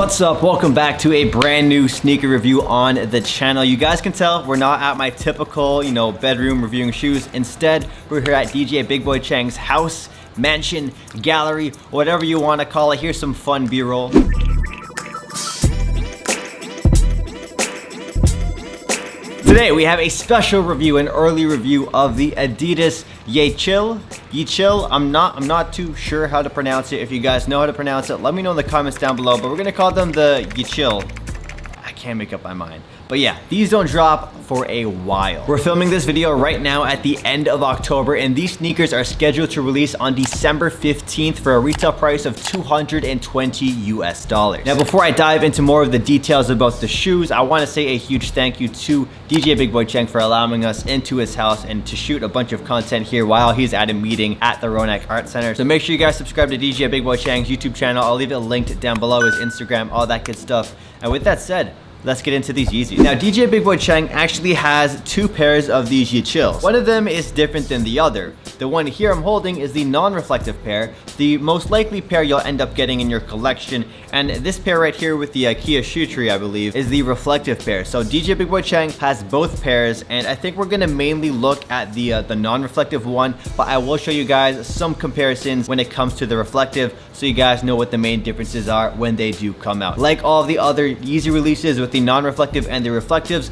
What's up? Welcome back to a brand new sneaker review on the channel. You guys can tell we're not at my typical, bedroom reviewing shoes. Instead, we're here at DJ Big Boy Chang's house, mansion, gallery, whatever you want to call it. Here's some fun B-roll. Today we have a special review, an early review of the Adidas Yecheil. I'm not too sure how to pronounce it. If you guys know how to pronounce it, let me know in the comments down below. But we're gonna call them the Yecheil. I can't make up my mind. But yeah, these don't drop for a while. We're filming this video right now at the end of October, and these sneakers are scheduled to release on December 15th for a retail price of $220 US. Now, before I dive into more of the details about the shoes, I want to say a huge thank you to DJ Big Boy Chang for allowing us into his house and to shoot a bunch of content here while he's at a meeting at the Ronak Art Center. So make sure you guys subscribe to DJ Big Boy Chang's YouTube channel. I'll leave it linked down below, his Instagram, all that good stuff. And with that said, let's get into these Yeezys. Now, DJ Big Boy Chang actually has two pairs of these Yecheils. One of them is different than the other. The one here I'm holding is the non-reflective pair, the most likely pair you'll end up getting in your collection. And this pair right here with the IKEA shoe tree, I believe, is the reflective pair. So DJ Big Boy Chang has both pairs, and I think we're gonna mainly look at the non-reflective one, but I will show you guys some comparisons when it comes to the reflective, so you guys know what the main differences are when they do come out. Like all the other Yeezy releases with the non-reflective and the reflectives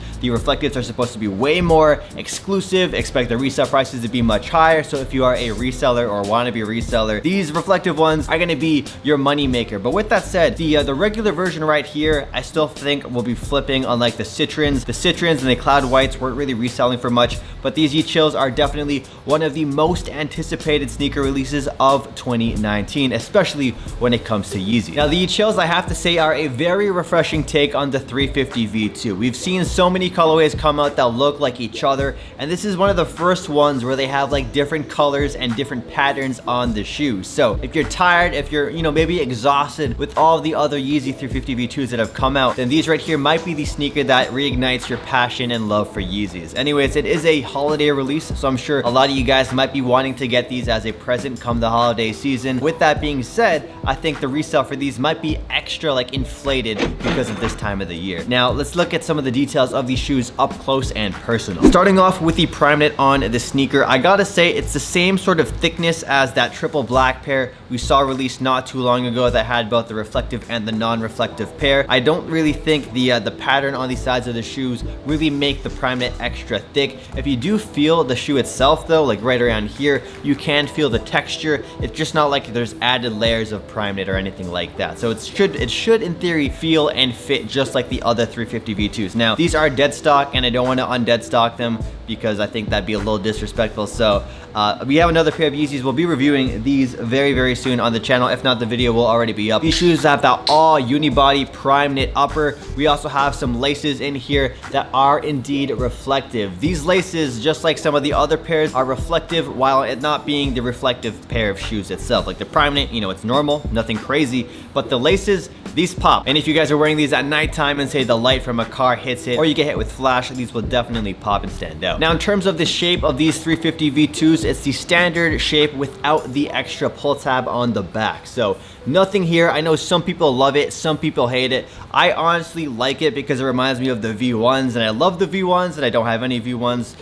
are supposed to be way more exclusive. Expect the resale prices to be much higher. So if you are a reseller or want to be a reseller, these reflective ones are going to be your money maker. But with that said, the regular version right here, I still think will be flipping, unlike the Citrons. The Citrons and the Cloud Whites weren't really reselling for much, but these Yecheils are definitely one of the most anticipated sneaker releases of 2019, especially when it comes to Yeezy. Now, the Yecheils, I have to say, are a very refreshing take on the 350 V2. We've seen so many colorways come out that look like each other, and this is one of the first ones where they have like different colors and different patterns on the shoes. So if you're tired, if you're maybe exhausted with all the other Yeezy 350 V2s that have come out, then these right here might be the sneaker that reignites your passion and love for Yeezys. Anyways, it is a holiday release, so I'm sure a lot of you guys might be wanting to get these as a present come the holiday season. With that being said, I think the resale for these might be extra like inflated because of this time of the year. Now, let's look at some of the details of these shoes up close and personal. Starting off with the Primeknit on the sneaker, I gotta say it's the same sort of thickness as that triple black pair we saw released not too long ago that had both the reflective and the non-reflective pair. I don't really think the pattern on the sides of the shoes really make the Primeknit extra thick. If you do feel the shoe itself though, like right around here, you can feel the texture. It's just not like there's added layers of Primeknit or anything like that. So it should in theory feel and fit just like the other 350 V2s. Now, these are dead stock, and I don't want to undead stock them because I think that'd be a little disrespectful. So we have another pair of Yeezys. We'll be reviewing these very, very soon on the channel. If not, the video will already be up. These shoes have that all unibody Primeknit upper. We also have some laces in here that are indeed reflective. These laces, just like some of the other pairs, are reflective while it not being the reflective pair of shoes itself. Like the Primeknit, it's normal, nothing crazy, but the laces, these pop. And if you guys are wearing these at nighttime and say the light from a car hits it, or you get hit with flash, these will definitely pop and stand out. Now, in terms of the shape of these 350 V2s, it's the standard shape without the extra pull tab on the back. So nothing here. I know some people love it, some people hate it. I honestly like it because it reminds me of the V1s, and I love the V1s, and I don't have any V1s.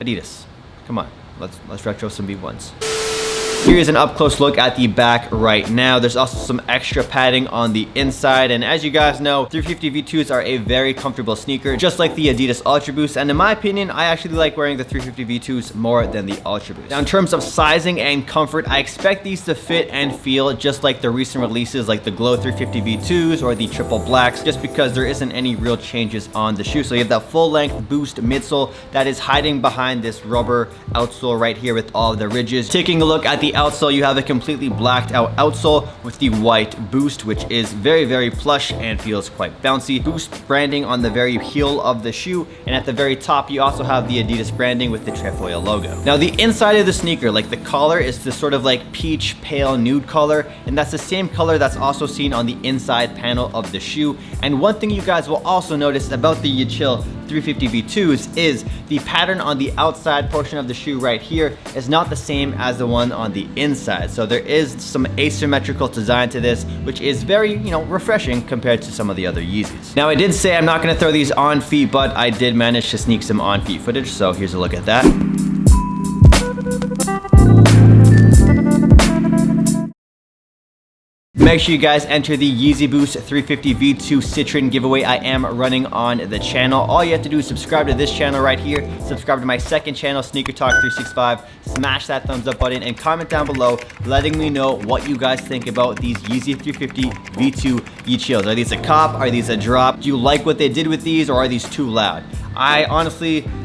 Adidas, come on, let's retro some V1s. Here's an up-close look at the back right now. There's also some extra padding on the inside, and as you guys know, 350 V2s are a very comfortable sneaker, just like the Adidas Ultra Boost, and in my opinion, I actually like wearing the 350 V2s more than the Ultra Boost. Now, in terms of sizing and comfort, I expect these to fit and feel just like the recent releases like the Glow 350 V2s or the Triple Blacks, just because there isn't any real changes on the shoe. So you have that full-length Boost midsole that is hiding behind this rubber outsole right here with all of the ridges. Taking a look at the outsole, you have a completely blacked out outsole with the white Boost, which is very, very plush and feels quite bouncy. Boost branding on the very heel of the shoe, and at the very top you also have the Adidas branding with the trefoil logo. Now, the inside of the sneaker, like the collar, is this sort of like peach pale nude color, and that's the same color that's also seen on the inside panel of the shoe. And one thing you guys will also notice about the Yecheil 350 V2s is the pattern on the outside portion of the shoe right here is not the same as the one on the the inside. So there is some asymmetrical design to this, which is very, refreshing compared to some of the other Yeezys. Now I did say I'm not gonna throw these on feet, but I did manage to sneak some on feet footage, so here's a look at that. Make sure you guys enter the Yeezy Boost 350 V2 Citron giveaway I am running on the channel. All you have to do is subscribe to this channel right here, subscribe to my second channel, SneakerTalk 365, smash that thumbs up button, and comment down below letting me know what you guys think about these Yeezy 350 V2 Yecheils. Are these a cop? Are these a drop? Do you like what they did with these, or are these too loud?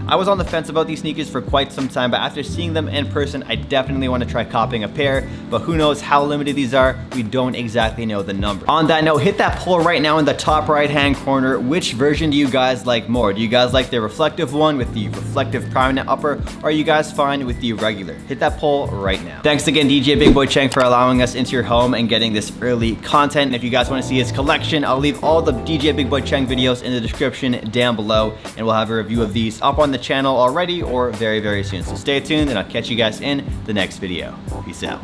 I was on the fence about these sneakers for quite some time, but after seeing them in person, I definitely want to try copying a pair, but who knows how limited these are? We don't exactly know the number. On that note, hit that poll right now in the top right-hand corner. Which version do you guys like more? Do you guys like the reflective one with the reflective Primeknit upper, or are you guys fine with the regular? Hit that poll right now. Thanks again, DJ Big Boy Cheng, for allowing us into your home and getting this early content. And if you guys want to see his collection, I'll leave all the DJ Big Boy Cheng videos in the description down below, and we'll have a review of these up on the channel already or very, very soon. So stay tuned, and I'll catch you guys in the next video. Peace out.